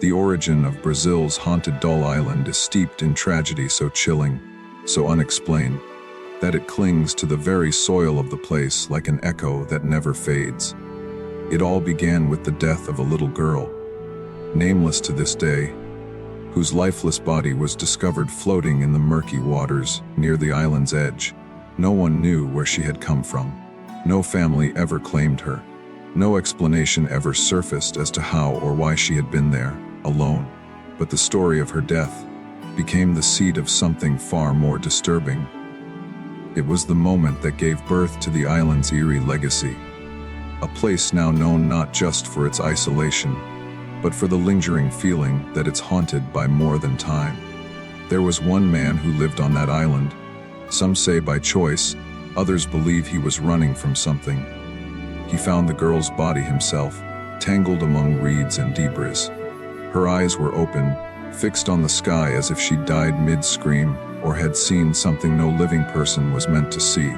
The origin of Brazil's haunted doll island is steeped in tragedy so chilling, so unexplained, that it clings to the very soil of the place like an echo that never fades. It all began with the death of a little girl, nameless to this day, whose lifeless body was discovered floating in the murky waters near the island's edge. No one knew where she had come from. No family ever claimed her. No explanation ever surfaced as to how or why she had been there, alone. But the story of her death became the seed of something far more disturbing. It was the moment that gave birth to the island's eerie legacy, a place now known not just for its isolation, but for the lingering feeling that it's haunted by more than time. There was one man who lived on that island. Some say by choice, others believe he was running from something. He found the girl's body himself, tangled among reeds and debris. Her eyes were open, fixed on the sky as if she died mid-scream or had seen something no living person was meant to see.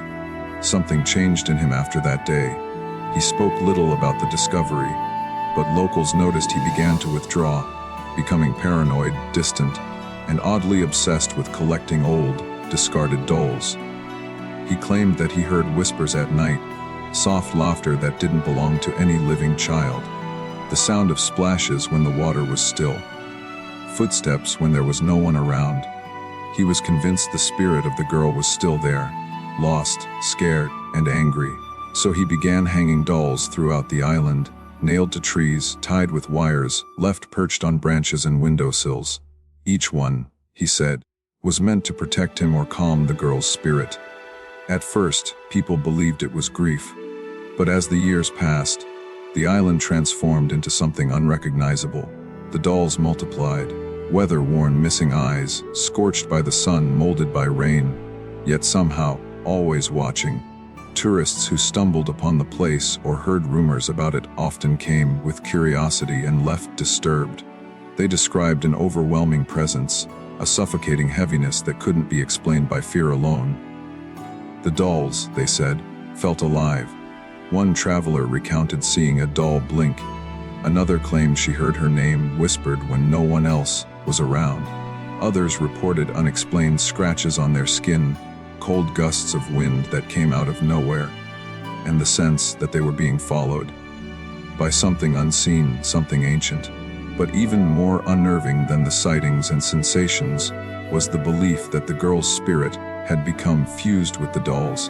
Something changed in him after that day. He spoke little about the discovery, but locals noticed he began to withdraw, becoming paranoid, distant, and oddly obsessed with collecting old, discarded dolls. He claimed that he heard whispers at night, soft laughter that didn't belong to any living child, the sound of splashes when the water was still, footsteps when there was no one around. He was convinced the spirit of the girl was still there, lost, scared, and angry. So he began hanging dolls throughout the island, nailed to trees, tied with wires, left perched on branches and windowsills. Each one, he said, was meant to protect him or calm the girl's spirit. At first, people believed it was grief, but as the years passed, the island transformed into something unrecognizable. The dolls multiplied, weather-worn missing eyes, scorched by the sun, molded by rain, yet somehow, always watching. Tourists who stumbled upon the place or heard rumors about it often came with curiosity and left disturbed. They described an overwhelming presence, a suffocating heaviness that couldn't be explained by fear alone. The dolls, they said, felt alive. One traveler recounted seeing a doll blink. Another claimed she heard her name whispered when no one else was around. Others reported unexplained scratches on their skin, cold gusts of wind that came out of nowhere, and the sense that they were being followed by something unseen, something ancient. But even more unnerving than the sightings and sensations was the belief that the girl's spirit had become fused with the dolls.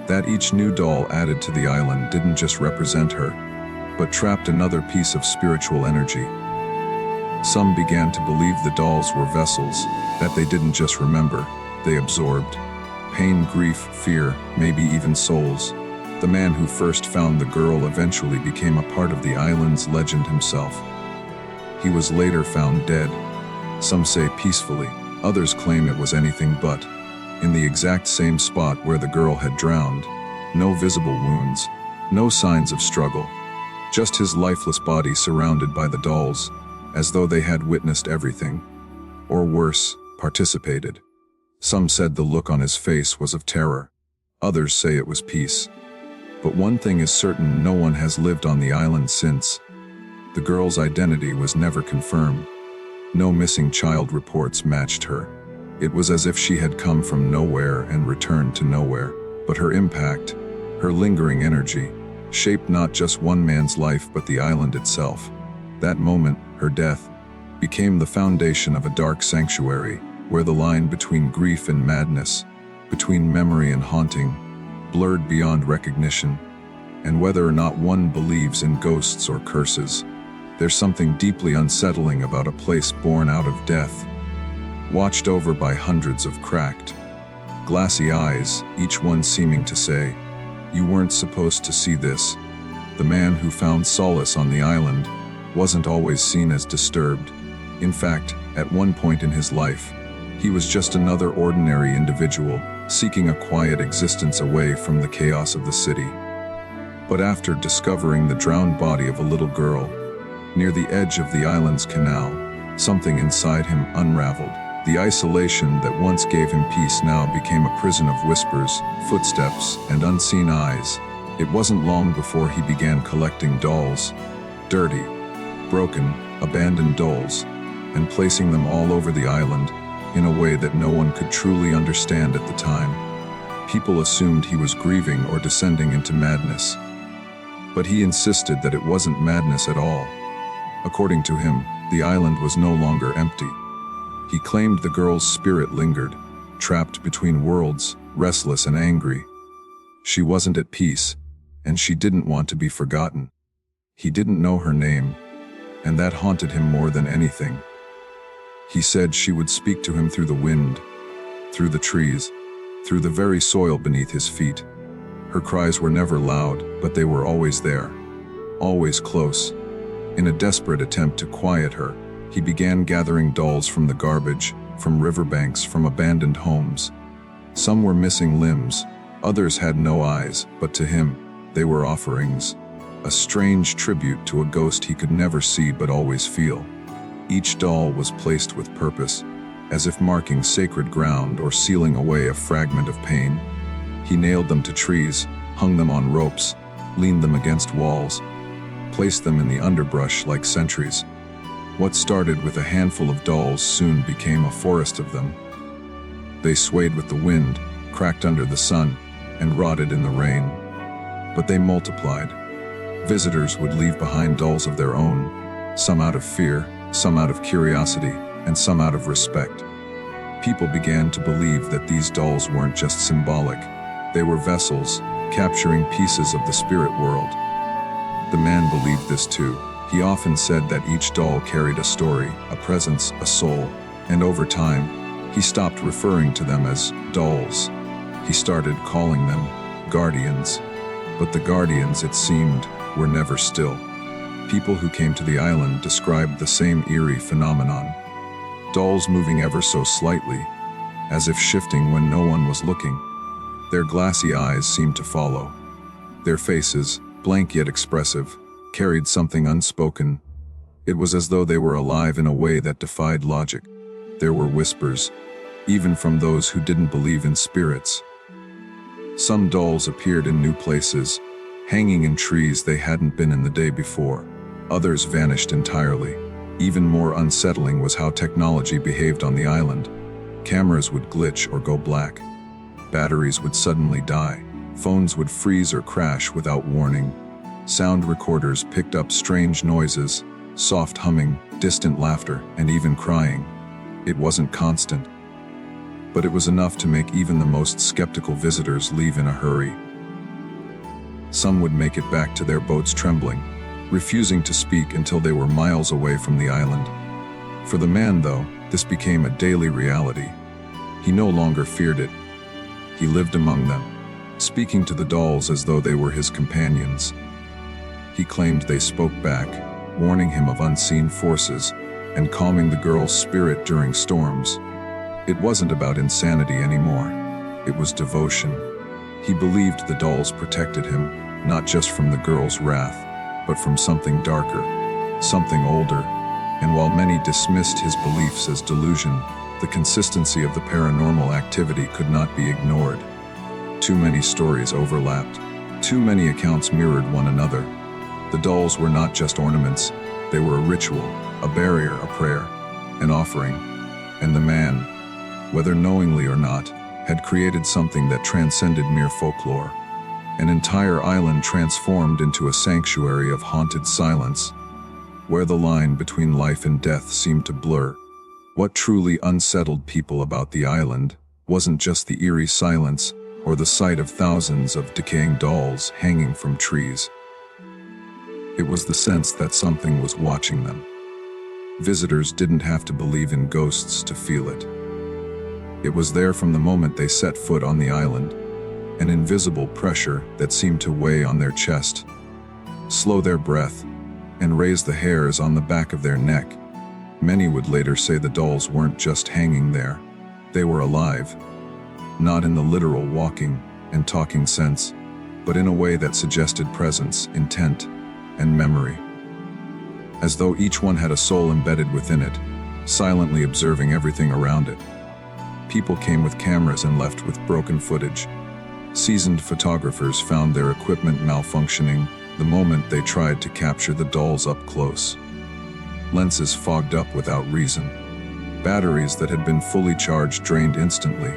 That each new doll added to the island didn't just represent her, but trapped another piece of spiritual energy. Some began to believe the dolls were vessels, that they didn't just remember, they absorbed. Pain, grief, fear, maybe even souls. The man who first found the girl eventually became a part of the island's legend himself. He was later found dead. Some say peacefully, others claim it was anything but. In the exact same spot where the girl had drowned. No visible wounds, no signs of struggle. Just his lifeless body surrounded by the dolls, as though they had witnessed everything. Or worse, participated. Some said the look on his face was of terror. Others say it was peace. But one thing is certain, no one has lived on the island since. The girl's identity was never confirmed. No missing child reports matched her. It was as if she had come from nowhere and returned to nowhere. But her impact, her lingering energy, shaped not just one man's life but the island itself. That moment, her death, became the foundation of a dark sanctuary, where the line between grief and madness, between memory and haunting, blurred beyond recognition. And whether or not one believes in ghosts or curses, there's something deeply unsettling about a place born out of death, watched over by hundreds of cracked, glassy eyes, each one seeming to say, "You weren't supposed to see this." The man who found solace on the island wasn't always seen as disturbed. In fact, at one point in his life, he was just another ordinary individual, seeking a quiet existence away from the chaos of the city. But after discovering the drowned body of a little girl, near the edge of the island's canal, something inside him unraveled. The isolation that once gave him peace now became a prison of whispers, footsteps, and unseen eyes. It wasn't long before he began collecting dolls, dirty, broken, abandoned dolls, and placing them all over the island in a way that no one could truly understand at the time. People assumed he was grieving or descending into madness. But he insisted that it wasn't madness at all. According to him, the island was no longer empty. He claimed the girl's spirit lingered, trapped between worlds, restless and angry. She wasn't at peace, and she didn't want to be forgotten. He didn't know her name, and that haunted him more than anything. He said she would speak to him through the wind, through the trees, through the very soil beneath his feet. Her cries were never loud, but they were always there, always close. In a desperate attempt to quiet her, he began gathering dolls from the garbage, from riverbanks, from abandoned homes. Some were missing limbs, others had no eyes, but to him, they were offerings. A strange tribute to a ghost he could never see but always feel. Each doll was placed with purpose, as if marking sacred ground or sealing away a fragment of pain. He nailed them to trees, hung them on ropes, leaned them against walls, placed them in the underbrush like sentries. What started with a handful of dolls soon became a forest of them. They swayed with the wind, cracked under the sun, and rotted in the rain. But they multiplied. Visitors would leave behind dolls of their own, some out of fear, some out of curiosity, and some out of respect. People began to believe that these dolls weren't just symbolic. They were vessels, capturing pieces of the spirit world. The man believed this too. He often said that each doll carried a story, a presence, a soul, and over time, he stopped referring to them as dolls. He started calling them guardians. But the guardians, it seemed, were never still. People who came to the island described the same eerie phenomenon. Dolls moving ever so slightly, as if shifting when no one was looking. Their glassy eyes seemed to follow. Their faces, blank yet expressive, carried something unspoken. It was as though they were alive in a way that defied logic. There were whispers, even from those who didn't believe in spirits. Some dolls appeared in new places, hanging in trees they hadn't been in the day before. Others vanished entirely. Even more unsettling was how technology behaved on the island. Cameras would glitch or go black. Batteries would suddenly die. Phones would freeze or crash without warning. Sound recorders picked up strange noises, soft humming, distant laughter, and even crying. It wasn't constant, but it was enough to make even the most skeptical visitors leave in a hurry. Some would make it back to their boats trembling, refusing to speak until they were miles away from the island. For the man, though, this became a daily reality. He no longer feared it. He lived among them, speaking to the dolls as though they were his companions. He claimed they spoke back, warning him of unseen forces and calming the girl's spirit during storms. It wasn't about insanity anymore. It was devotion. He believed the dolls protected him, not just from the girl's wrath, but from something darker, something older. And while many dismissed his beliefs as delusion, the consistency of the paranormal activity could not be ignored. Too many stories overlapped. Too many accounts mirrored one another. The dolls were not just ornaments. They were a ritual, a barrier, a prayer, an offering. And the man, whether knowingly or not, had created something that transcended mere folklore. An entire island transformed into a sanctuary of haunted silence, where the line between life and death seemed to blur. What truly unsettled people about the island wasn't just the eerie silence or the sight of thousands of decaying dolls hanging from trees. It was the sense that something was watching them. Visitors didn't have to believe in ghosts to feel it. It was there from the moment they set foot on the island, an invisible pressure that seemed to weigh on their chest, slow their breath, and raise the hairs on the back of their neck. Many would later say the dolls weren't just hanging there. They were alive, not in the literal walking and talking sense, but in a way that suggested presence, intent, and memory. As though each one had a soul embedded within it, silently observing everything around it. People came with cameras and left with broken footage. Seasoned photographers found their equipment malfunctioning the moment they tried to capture the dolls up close. lenses fogged up without reason, batteries that had been fully charged drained instantly.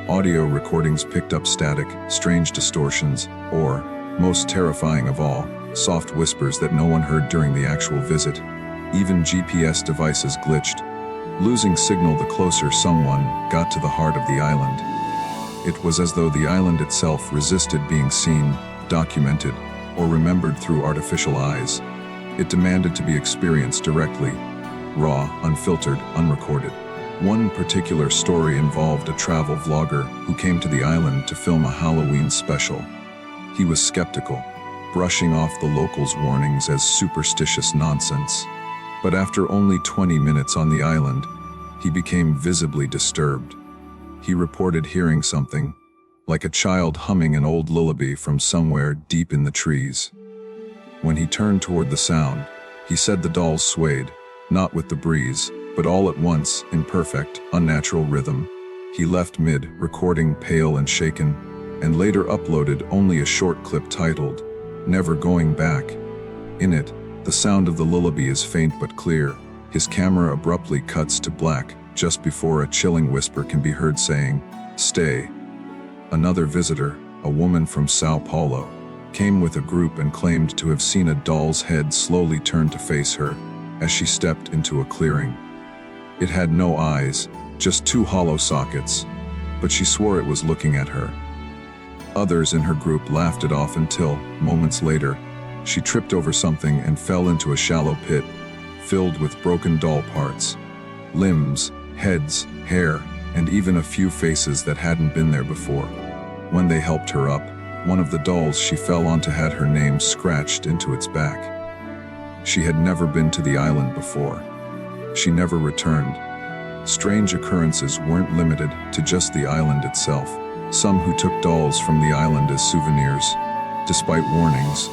Audio recordings picked up static, strange distortions, or, most terrifying of all, soft whispers that no one heard during the actual visit. Even GPS devices glitched, losing signal the closer someone got to the heart of the island. It was as though the island itself resisted being seen, documented, or remembered through artificial eyes. It demanded to be experienced directly, raw, unfiltered, unrecorded. One particular story involved a travel vlogger who came to the island to film a Halloween special. He was skeptical, brushing off the locals' warnings as superstitious nonsense. But after only 20 minutes on the island, he became visibly disturbed. He reported hearing something, like a child humming an old lullaby from somewhere deep in the trees. When he turned toward the sound, he said the dolls swayed, not with the breeze, but all at once, in perfect, unnatural rhythm. He left mid-recording pale and shaken, and later uploaded only a short clip titled, "Never Going Back." In it, the sound of the lullaby is faint but clear. His camera abruptly cuts to black just before a chilling whisper can be heard saying, "Stay." Another visitor, a woman from Sao Paulo, came with a group and claimed to have seen a doll's head slowly turn to face her as she stepped into a clearing. It had no eyes, just two hollow sockets, but she swore it was looking at her. Others in her group laughed it off until, moments later, she tripped over something and fell into a shallow pit, filled with broken doll parts, limbs, heads, hair, and even a few faces that hadn't been there before. When they helped her up, one of the dolls she fell onto had her name scratched into its back. She had never been to the island before. She never returned. Strange occurrences weren't limited to just the island itself. Some who took dolls from the island as souvenirs, despite warnings,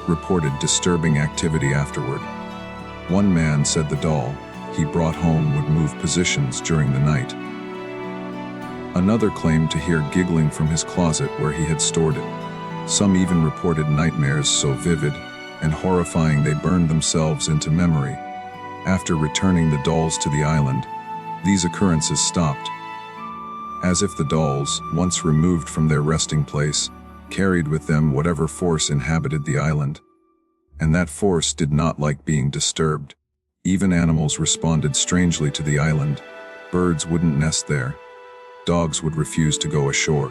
reported disturbing activity afterward. One man said the doll he brought home would move positions during the night. Another claimed to hear giggling from his closet where he had stored it. Some even reported nightmares so vivid and horrifying they burned themselves into memory. After returning the dolls to the island, these occurrences stopped, as if the dolls, once removed from their resting place, carried with them whatever force inhabited the island. And that force did not like being disturbed. Even animals responded strangely to the island. Birds wouldn't nest there. Dogs would refuse to go ashore.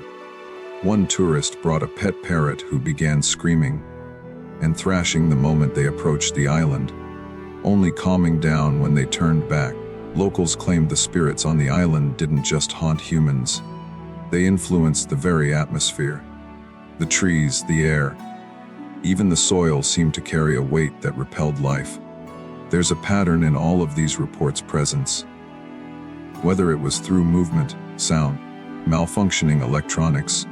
One tourist brought a pet parrot who began screaming and thrashing the moment they approached the island, only calming down when they turned back. Locals claimed the spirits on the island didn't just haunt humans. They influenced the very atmosphere. The trees, the air, even the soil seemed to carry a weight that repelled life. There's a pattern in all of these reports' presence. Whether it was through movement, sound, malfunctioning electronics,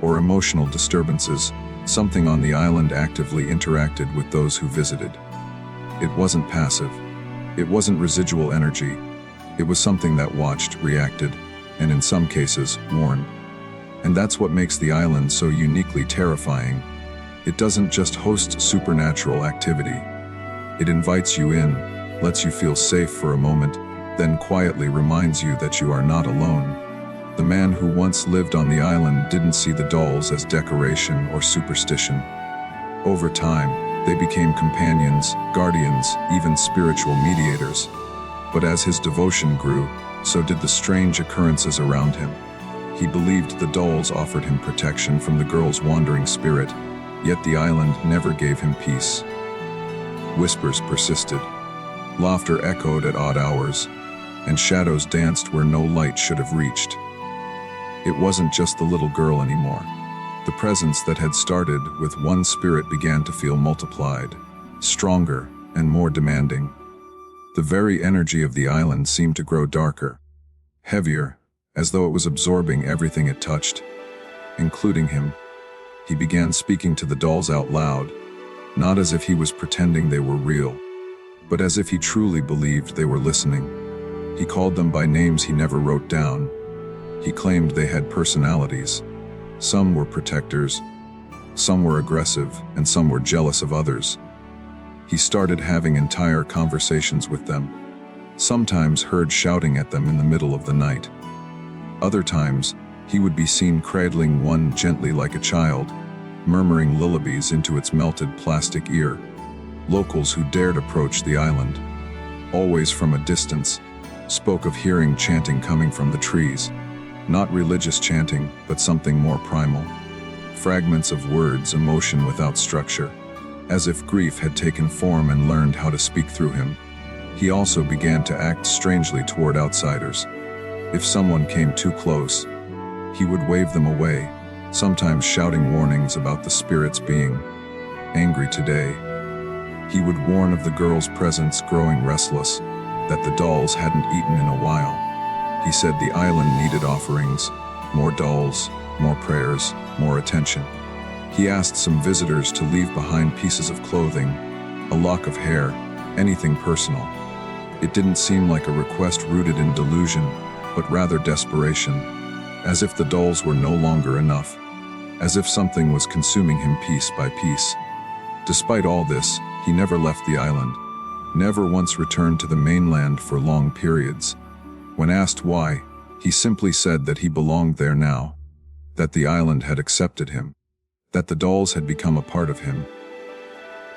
or emotional disturbances, something on the island actively interacted with those who visited. It wasn't passive. It wasn't residual energy. It was something that watched, reacted, and in some cases, warned. And that's what makes the island so uniquely terrifying. It doesn't just host supernatural activity. It invites you in, lets you feel safe for a moment, then quietly reminds you that you are not alone. The man who once lived on the island didn't see the dolls as decoration or superstition. Over time, they became companions, guardians, even spiritual mediators. But as his devotion grew, so did the strange occurrences around him. He believed the dolls offered him protection from the girl's wandering spirit, yet the island never gave him peace. Whispers persisted. Laughter echoed at odd hours, and shadows danced where no light should have reached. It wasn't just the little girl anymore. The presence that had started with one spirit began to feel multiplied, stronger and more demanding. The very energy of the island seemed to grow darker, heavier, as though it was absorbing everything it touched, including him. He began speaking to the dolls out loud, not as if he was pretending they were real, but as if he truly believed they were listening. He called them by names he never wrote down. He claimed they had personalities. Some were protectors, some were aggressive, and some were jealous of others. He started having entire conversations with them, sometimes heard shouting at them in the middle of the night. Other times, he would be seen cradling one gently like a child, murmuring lullabies into its melted plastic ear. Locals who dared approach the island, always from a distance, spoke of hearing chanting coming from the trees. Not religious chanting, but something more primal. Fragments of words, emotion without structure, as if grief had taken form and learned how to speak through him. He also began to act strangely toward outsiders. If someone came too close, he would wave them away, sometimes shouting warnings about the spirits being angry today. He would warn of the girl's presence growing restless, that the dolls hadn't eaten in a while. He said the island needed offerings, more dolls, more prayers, more attention. He asked some visitors to leave behind pieces of clothing, a lock of hair, anything personal. It didn't seem like a request rooted in delusion, but rather desperation, as if the dolls were no longer enough, as if something was consuming him piece by piece. Despite all this, he never left the island, never once returned to the mainland for long periods. When asked why, he simply said that he belonged there now, that the island had accepted him, that the dolls had become a part of him.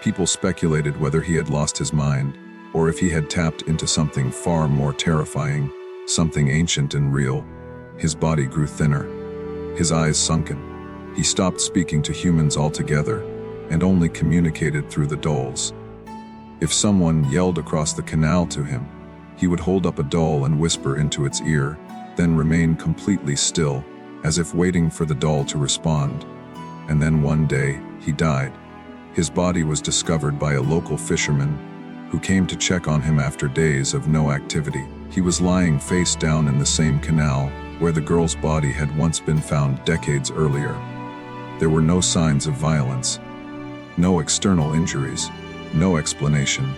People speculated whether he had lost his mind, or if he had tapped into something far more terrifying, something ancient and real. His body grew thinner, his eyes sunken. He stopped speaking to humans altogether, and only communicated through the dolls. If someone yelled across the canal to him, he would hold up a doll and whisper into its ear, then remain completely still, as if waiting for the doll to respond. And then one day, he died. His body was discovered by a local fisherman, who came to check on him after days of no activity. He was lying face down in the same canal where the girl's body had once been found decades earlier. There were no signs of violence, no external injuries, no explanation.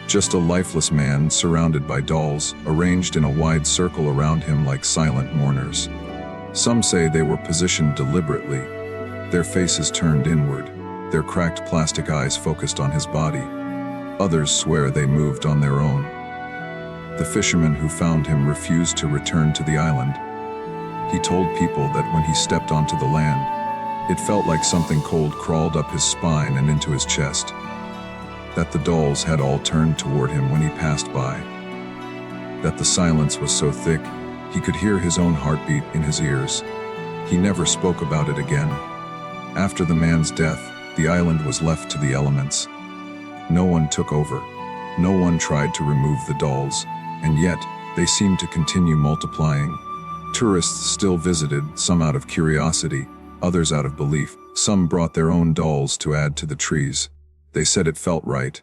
Just a lifeless man surrounded by dolls, arranged in a wide circle around him like silent mourners. Some say they were positioned deliberately, their faces turned inward, their cracked plastic eyes focused on his body. Others swear they moved on their own. The fisherman who found him refused to return to the island. He told people that when he stepped onto the land, it felt like something cold crawled up his spine and into his chest. That the dolls had all turned toward him when he passed by. That the silence was so thick, he could hear his own heartbeat in his ears. He never spoke about it again. After the man's death, the island was left to the elements. No one took over. No one tried to remove the dolls, and yet they seemed to continue multiplying. Tourists still visited, some out of curiosity, others out of belief. Some brought their own dolls to add to the trees. They said it felt right.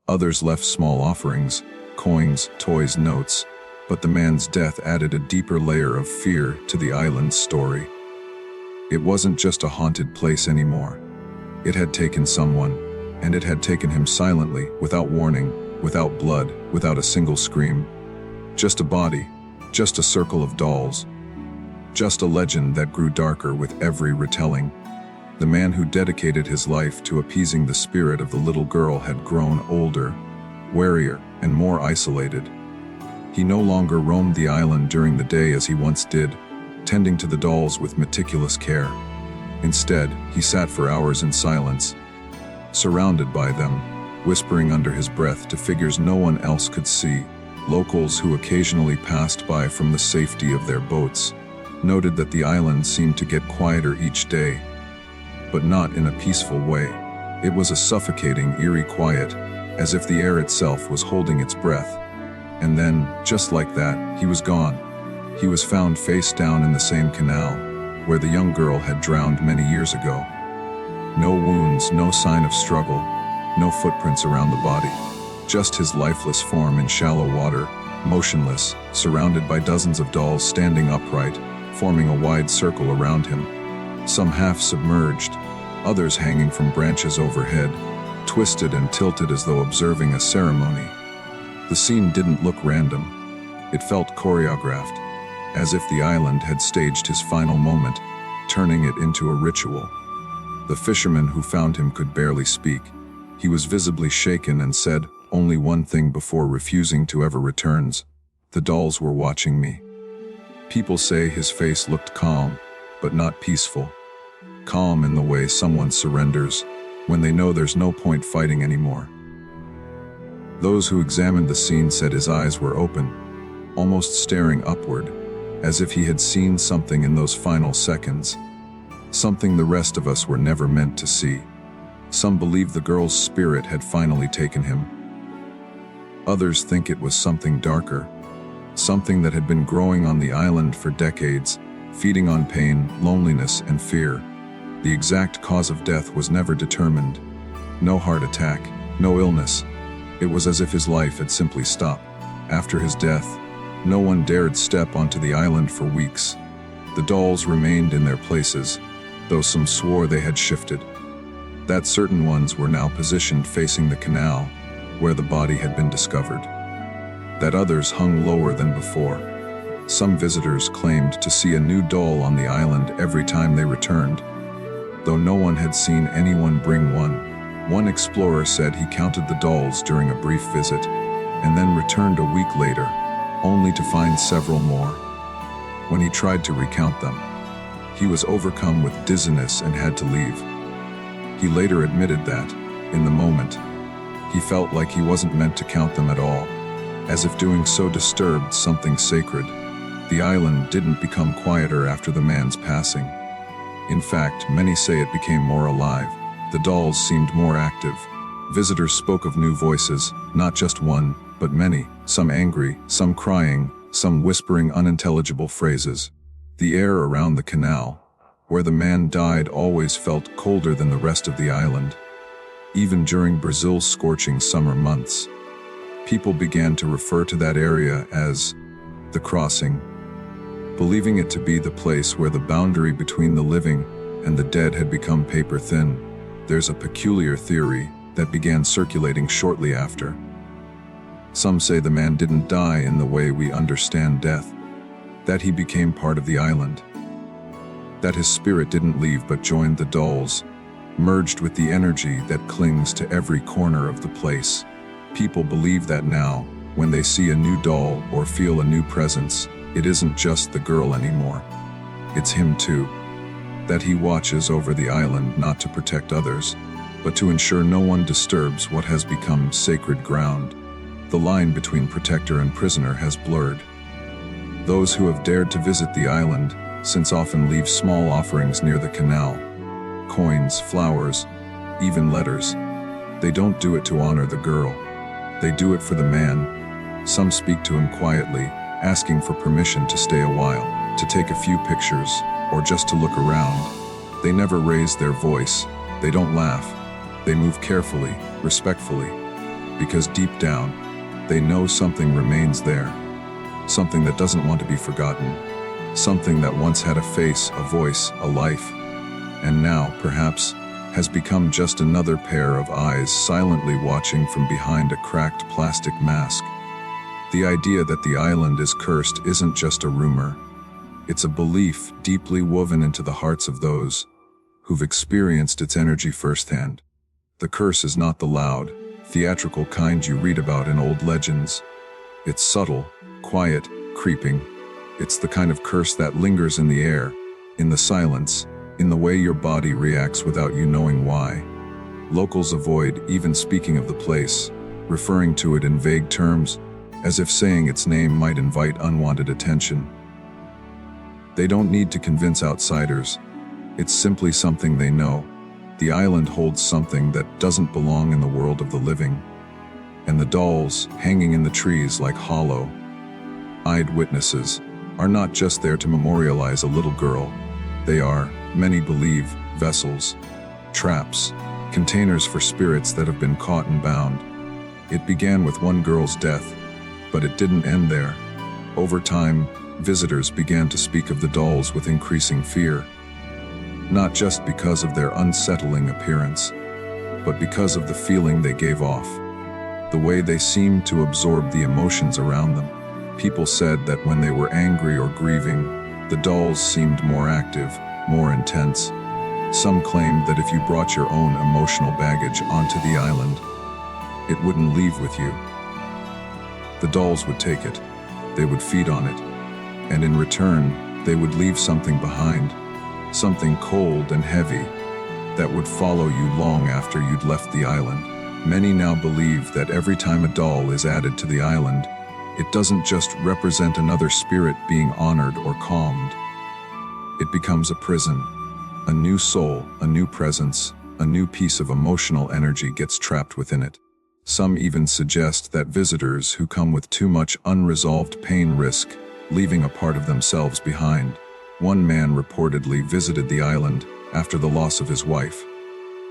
Others left small offerings, coins, toys, notes. But the man's death added a deeper layer of fear to the island's story. It wasn't just a haunted place anymore. It had taken someone, and it had taken him silently, without warning, without blood, without a single scream. Just a body, just a circle of dolls, just a legend that grew darker with every retelling. The man who dedicated his life to appeasing the spirit of the little girl had grown older, warier, and more isolated. He no longer roamed the island during the day as he once did, tending to the dolls with meticulous care. Instead, he sat for hours in silence, surrounded by them, whispering under his breath to figures no one else could see. Locals who occasionally passed by from the safety of their boats noted that the island seemed to get quieter each day, but not in a peaceful way. It was a suffocating, eerie quiet, as if the air itself was holding its breath. And then, just like that, he was gone. He was found face down in the same canal, where the young girl had drowned many years ago. No wounds, no sign of struggle, no footprints around the body. Just his lifeless form in shallow water, motionless, surrounded by dozens of dolls standing upright, forming a wide circle around him. Some half-submerged, others hanging from branches overhead, twisted and tilted as though observing a ceremony. The scene didn't look random. It felt choreographed, as if the island had staged his final moment, turning it into a ritual. The fisherman who found him could barely speak. He was visibly shaken and said only one thing before refusing to ever return. The dolls were watching me. People say his face looked calm, but not peaceful. Calm in the way someone surrenders when they know there's no point fighting anymore. Those who examined the scene said his eyes were open, almost staring upward, as if he had seen something in those final seconds, something the rest of us were never meant to see. Some believe the girl's spirit had finally taken him. Others think it was something darker, something that had been growing on the island for decades, feeding on pain, loneliness, and fear. The exact cause of death was never determined. No heart attack, no illness. It was as if his life had simply stopped. After his death, no one dared step onto the island for weeks. The dolls remained in their places, though some swore they had shifted. That certain ones were now positioned facing the canal, where the body had been discovered. That others hung lower than before. Some visitors claimed to see a new doll on the island every time they returned, though no one had seen anyone bring one. One explorer said he counted the dolls during a brief visit, and then returned a week later, only to find several more. When he tried to recount them, he was overcome with dizziness and had to leave. He later admitted that, in the moment, he felt like he wasn't meant to count them at all, as if doing so disturbed something sacred. The island didn't become quieter after the man's passing. In fact, many say it became more alive. The dolls seemed more active. Visitors spoke of new voices, not just one, but many, some angry, some crying, some whispering unintelligible phrases. The air around the canal, where the man died, always felt colder than the rest of the island. Even during Brazil's scorching summer months, people began to refer to that area as the crossing, believing it to be the place where the boundary between the living and the dead had become paper thin. There's a peculiar theory that began circulating shortly after. Some say the man didn't die in the way we understand death, that he became part of the island, that his spirit didn't leave but joined the dolls, merged with the energy that clings to every corner of the place. People believe that now, when they see a new doll or feel a new presence, it isn't just the girl anymore. It's him too. That he watches over the island not to protect others, but to ensure no one disturbs what has become sacred ground. The line between protector and prisoner has blurred. Those who have dared to visit the island since often leave small offerings near the canal. Coins, flowers, even letters. They don't do it to honor the girl. They do it for the man. Some speak to him quietly, asking for permission to stay a while, to take a few pictures, or just to look around. They never raise their voice. They don't laugh. They move carefully, respectfully, because deep down, they know something remains there. Something that doesn't want to be forgotten. Something that once had a face, a voice, a life, and now, perhaps, has become just another pair of eyes silently watching from behind a cracked plastic mask. The idea that the island is cursed isn't just a rumor. It's a belief deeply woven into the hearts of those who've experienced its energy firsthand. The curse is not the loud, theatrical kind you read about in old legends. It's subtle, quiet, creeping. It's the kind of curse that lingers in the air, in the silence, in the way your body reacts without you knowing why. Locals avoid even speaking of the place, referring to it in vague terms, as if saying its name might invite unwanted attention. They don't need to convince outsiders. It's simply something they know. The island holds something that doesn't belong in the world of the living. And the dolls, hanging in the trees like hollow-eyed witnesses, are not just there to memorialize a little girl. They are, many believe, vessels, traps, containers for spirits that have been caught and bound. It began with one girl's death, but it didn't end there. Over time, visitors began to speak of the dolls with increasing fear, not just because of their unsettling appearance, but because of the feeling they gave off, the way they seemed to absorb the emotions around them. People said that when they were angry or grieving, the dolls seemed more active, more intense. Some claimed that if you brought your own emotional baggage onto the island, it wouldn't leave with you. The dolls would take it, they would feed on it, and in return, they would leave something behind, something cold and heavy that would follow you long after you'd left the island. Many now believe that every time a doll is added to the island, it doesn't just represent another spirit being honored or calmed. It becomes a prison. A new soul, a new presence, a new piece of emotional energy gets trapped within it. Some even suggest that visitors who come with too much unresolved pain risk leaving a part of themselves behind. One man reportedly visited the island after the loss of his wife.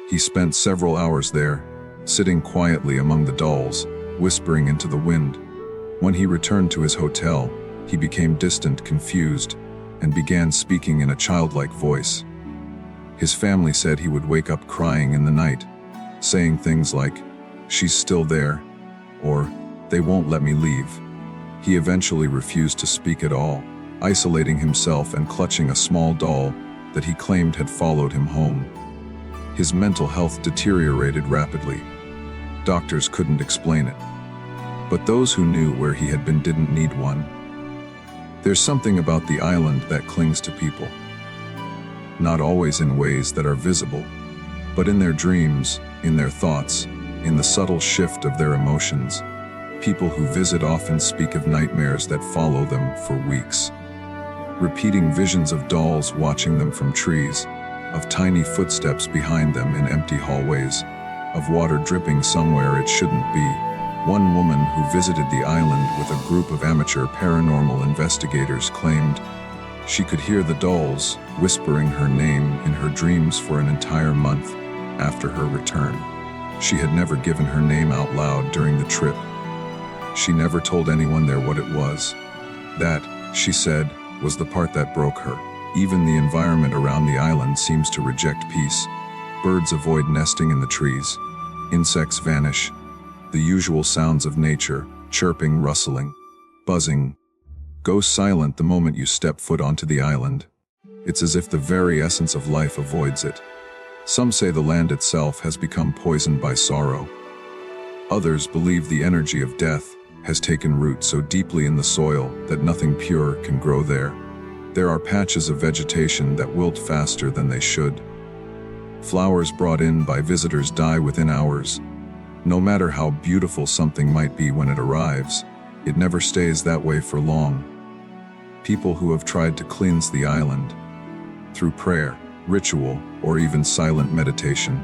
He spent several hours there, sitting quietly among the dolls, whispering into the wind. When he returned to his hotel, he became distant, confused, and began speaking in a childlike voice. His family said he would wake up crying in the night, saying things like, "She's still there," or "They won't let me leave." He eventually refused to speak at all, isolating himself and clutching a small doll that he claimed had followed him home. His mental health deteriorated rapidly. Doctors couldn't explain it, but those who knew where he had been didn't need one. There's something about the island that clings to people. Not always in ways that are visible, but in their dreams, in their thoughts, in the subtle shift of their emotions. People who visit often speak of nightmares that follow them for weeks. Repeating visions of dolls watching them from trees, of tiny footsteps behind them in empty hallways, of water dripping somewhere it shouldn't be. One woman who visited the island with a group of amateur paranormal investigators claimed she could hear the dolls whispering her name in her dreams for an entire month after her return. She had never given her name out loud during the trip. She never told anyone there what it was. That, she said, was the part that broke her. Even the environment around the island seems to reject peace. Birds avoid nesting in the trees. Insects vanish. The usual sounds of nature, chirping, rustling, buzzing, go silent the moment you step foot onto the island. It's as if the very essence of life avoids it. Some say the land itself has become poisoned by sorrow. Others believe the energy of death has taken root so deeply in the soil that nothing pure can grow there. There are patches of vegetation that wilt faster than they should. Flowers brought in by visitors die within hours. No matter how beautiful something might be when it arrives, it never stays that way for long. People who have tried to cleanse the island through prayer, ritual, or even silent meditation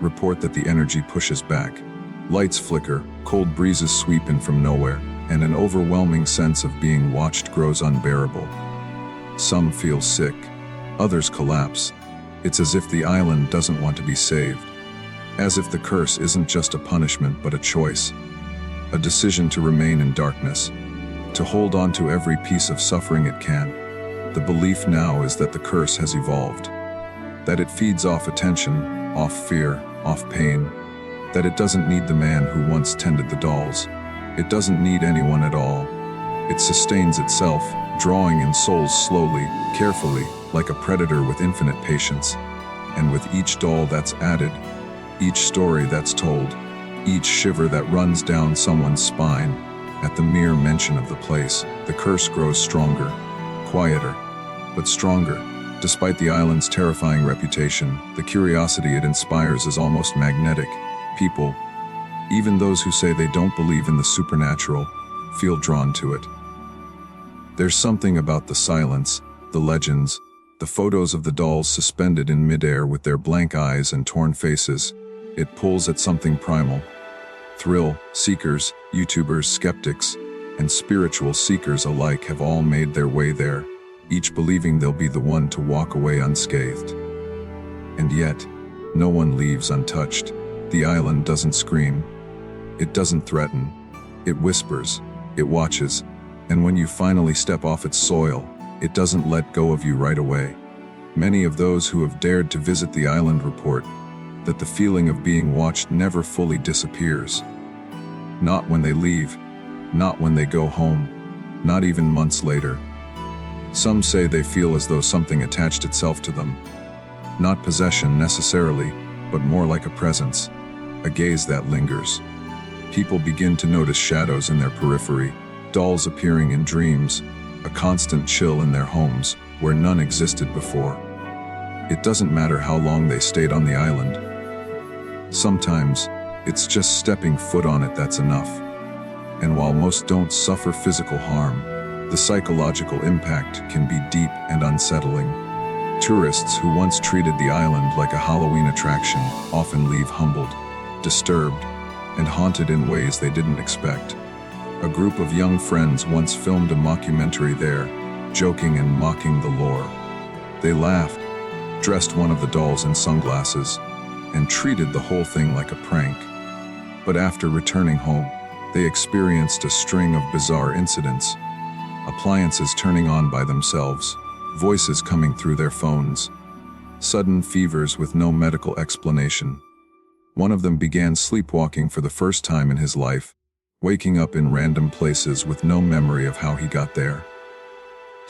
report that the energy pushes back. Lights flicker, cold breezes sweep in from nowhere, and an overwhelming sense of being watched grows unbearable. Some feel sick, others collapse. It's as if the island doesn't want to be saved. As if the curse isn't just a punishment but a choice. A decision to remain in darkness, to hold on to every piece of suffering it can. The belief now is that the curse has evolved. That it feeds off attention, off fear, off pain. That it doesn't need the man who once tended the dolls. It doesn't need anyone at all. It sustains itself, drawing in souls slowly, carefully, like a predator with infinite patience. And with each doll that's added, each story that's told, each shiver that runs down someone's spine, at the mere mention of the place, the curse grows stronger, quieter, but stronger. Despite the island's terrifying reputation, the curiosity it inspires is almost magnetic. People, even those who say they don't believe in the supernatural, feel drawn to it. There's something about the silence, the legends, the photos of the dolls suspended in midair with their blank eyes and torn faces. It pulls at something primal. Thrill seekers, YouTubers, skeptics, and spiritual seekers alike have all made their way there, each believing they'll be the one to walk away unscathed. And yet, no one leaves untouched. The island doesn't scream. It doesn't threaten. It whispers. It watches. And when you finally step off its soil, it doesn't let go of you right away. Many of those who have dared to visit the island report that the feeling of being watched never fully disappears. Not when they leave, not when they go home, not even months later. Some say they feel as though something attached itself to them, Not possession necessarily, but more like a presence, a gaze that lingers. People begin to notice shadows in their periphery, dolls appearing in dreams, a constant chill in their homes where none existed before. It doesn't matter how long they stayed on the island. Sometimes, it's just stepping foot on it that's enough. And while most don't suffer physical harm, the psychological impact can be deep and unsettling. Tourists who once treated the island like a Halloween attraction often leave humbled, disturbed, and haunted in ways they didn't expect. A group of young friends once filmed a mockumentary there, joking and mocking the lore. They laughed, dressed one of the dolls in sunglasses, and treated the whole thing like a prank. But after returning home, they experienced a string of bizarre incidents. Appliances turning on by themselves, voices coming through their phones, sudden fevers with no medical explanation. One of them began sleepwalking for the first time in his life, waking up in random places with no memory of how he got there.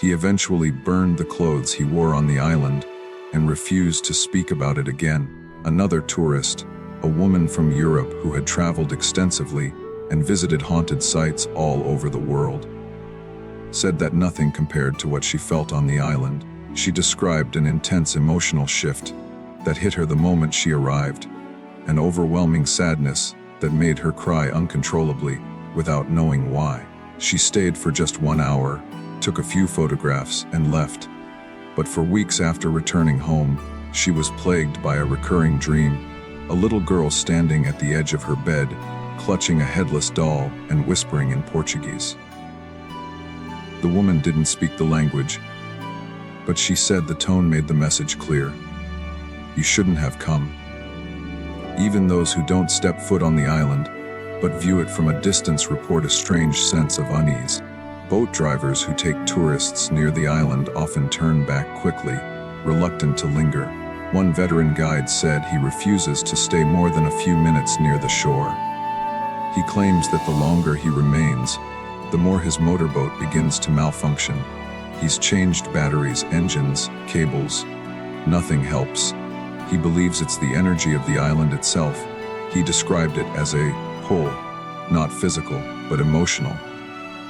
He eventually burned the clothes he wore on the island and refused to speak about it again. Another tourist, a woman from Europe who had traveled extensively and visited haunted sites all over the world, said that nothing compared to what she felt on the island. She described an intense emotional shift that hit her the moment she arrived, an overwhelming sadness that made her cry uncontrollably without knowing why. She stayed for just 1 hour, took a few photographs, and left. But for weeks after returning home, she was plagued by a recurring dream, a little girl standing at the edge of her bed, clutching a headless doll and whispering in Portuguese. The woman didn't speak the language, but she said the tone made the message clear. You shouldn't have come. Even those who don't step foot on the island, but view it from a distance, report a strange sense of unease. Boat drivers who take tourists near the island often turn back quickly, reluctant to linger. One veteran guide said he refuses to stay more than a few minutes near the shore. He claims that the longer he remains, the more his motorboat begins to malfunction. He's changed batteries, engines, cables. Nothing helps. He believes it's the energy of the island itself. He described it as a pull, not physical, but emotional.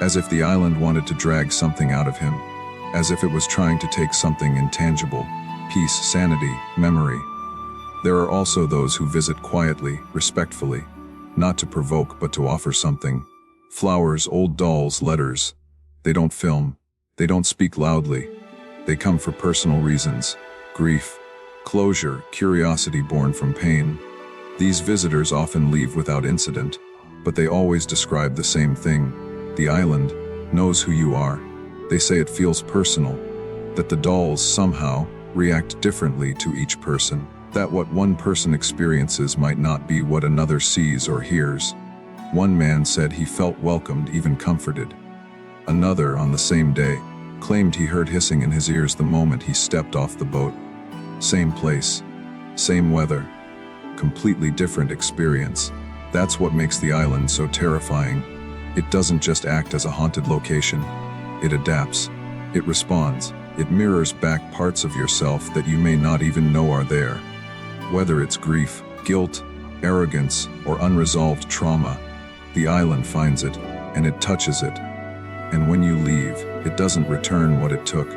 As if the island wanted to drag something out of him. As if it was trying to take something intangible. Peace, sanity, memory. There are also those who visit quietly, respectfully. Not to provoke, but to offer something. Flowers, old dolls, letters. They don't film. They don't speak loudly. They come for personal reasons. Grief, closure, curiosity born from pain. These visitors often leave without incident, but they always describe the same thing. The island knows who you are. They say it feels personal, that the dolls somehow react differently to each person, that what one person experiences might not be what another sees or hears. One man said he felt welcomed, even comforted. Another, on the same day, claimed he heard hissing in his ears the moment he stepped off the boat. Same place, same weather, completely different experience. That's what makes the island so terrifying. It doesn't just act as a haunted location. It adapts, it responds, it mirrors back parts of yourself that you may not even know are there. Whether it's grief, guilt, arrogance, or unresolved trauma, the island finds it, and it touches it. And when you leave, it doesn't return what it took.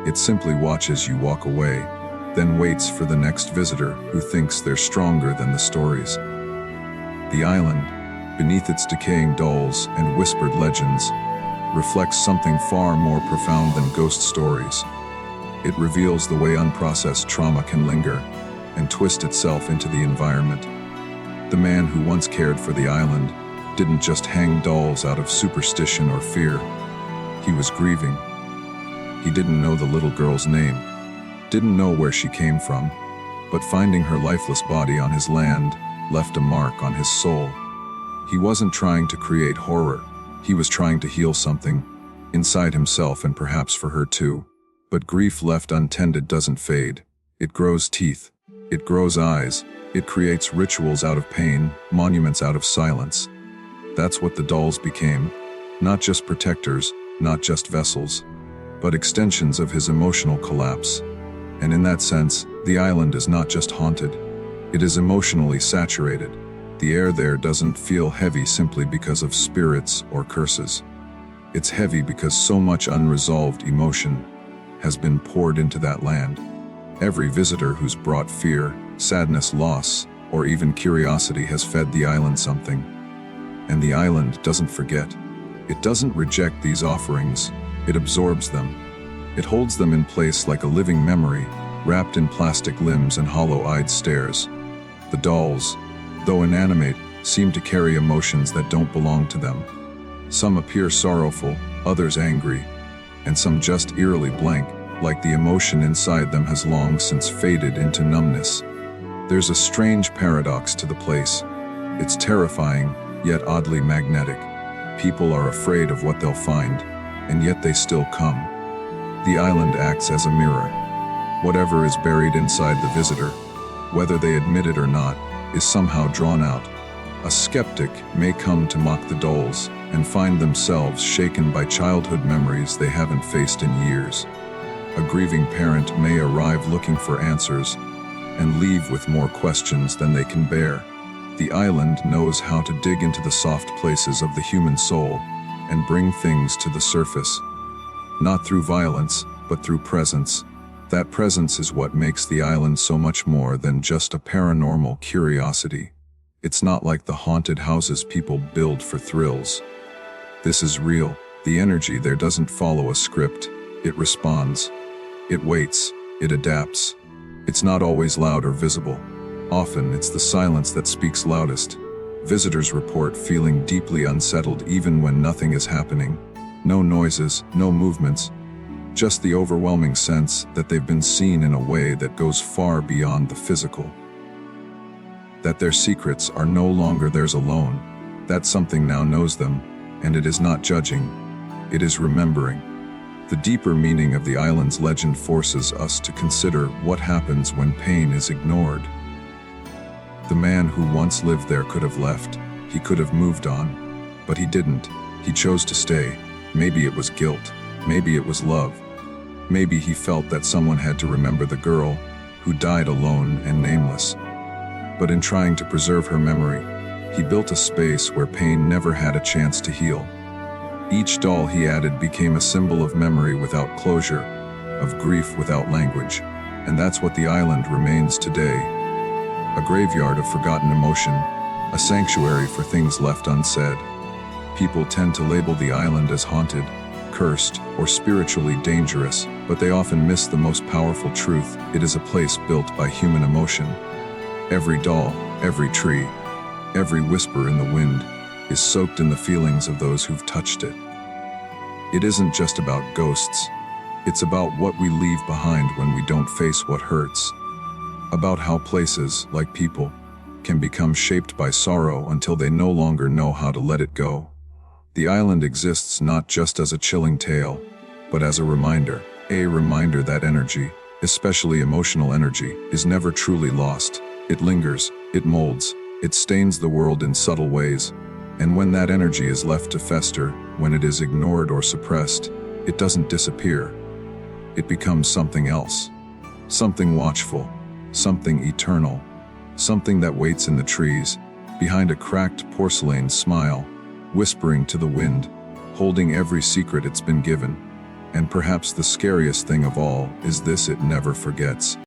It simply watches you walk away, then waits for the next visitor who thinks they're stronger than the stories. The island, beneath its decaying dolls and whispered legends, reflects something far more profound than ghost stories. It reveals the way unprocessed trauma can linger and twist itself into the environment. The man who once cared for the island didn't just hang dolls out of superstition or fear. He was grieving. He didn't know the little girl's name, didn't know where she came from, but finding her lifeless body on his land left a mark on his soul. He wasn't trying to create horror. He was trying to heal something inside himself, and perhaps for her too. But grief left untended doesn't fade. It grows teeth. It grows eyes. It creates rituals out of pain, monuments out of silence. That's what the dolls became. Not just protectors, not just vessels, but extensions of his emotional collapse. And in that sense, the island is not just haunted. It is emotionally saturated. The air there doesn't feel heavy simply because of spirits or curses. It's heavy because so much unresolved emotion has been poured into that land. Every visitor who's brought fear, sadness, loss, or even curiosity has fed the island something. And the island doesn't forget. It doesn't reject these offerings, it absorbs them. It holds them in place like a living memory, wrapped in plastic limbs and hollow-eyed stares. The dolls, though inanimate, seem to carry emotions that don't belong to them. Some appear sorrowful, others angry, and some just eerily blank, like the emotion inside them has long since faded into numbness. There's a strange paradox to the place. It's terrifying, yet oddly magnetic. People are afraid of what they'll find, and yet they still come. The island acts as a mirror. Whatever is buried inside the visitor, whether they admit it or not, is somehow drawn out. A skeptic may come to mock the dolls and find themselves shaken by childhood memories they haven't faced in years. A grieving parent may arrive looking for answers and leave with more questions than they can bear. The island knows how to dig into the soft places of the human soul and bring things to the surface. Not through violence, but through presence. That presence is what makes the island so much more than just a paranormal curiosity. It's not like the haunted houses people build for thrills. This is real. The energy there doesn't follow a script. It responds. It waits. It adapts. It's not always loud or visible. Often it's the silence that speaks loudest. Visitors report feeling deeply unsettled even when nothing is happening. No noises, no movements. Just the overwhelming sense that they've been seen in a way that goes far beyond the physical. That their secrets are no longer theirs alone. That something now knows them, and it is not judging. It is remembering. The deeper meaning of the island's legend forces us to consider what happens when pain is ignored. The man who once lived there could have left. He could have moved on. But he didn't. He chose to stay. Maybe it was guilt. Maybe it was love. Maybe he felt that someone had to remember the girl who died alone and nameless. But in trying to preserve her memory, he built a space where pain never had a chance to heal. Each doll he added became a symbol of memory without closure, of grief without language. And that's what the island remains today. A graveyard of forgotten emotion, a sanctuary for things left unsaid. People tend to label the island as haunted, cursed, or spiritually dangerous, but they often miss the most powerful truth. It is a place built by human emotion. Every doll, every tree, every whisper in the wind is soaked in the feelings of those who've touched it. It isn't just about ghosts. It's about what we leave behind when we don't face what hurts. About how places, like people, can become shaped by sorrow until they no longer know how to let it go. The island exists not just as a chilling tale, but as a reminder that energy, especially emotional energy, is never truly lost. It lingers, it molds, it stains the world in subtle ways. And when that energy is left to fester, when it is ignored or suppressed, it doesn't disappear. It becomes something else. Something watchful, something eternal, something that waits in the trees, behind a cracked porcelain smile, whispering to the wind, holding every secret it's been given. And perhaps the scariest thing of all is this: it never forgets.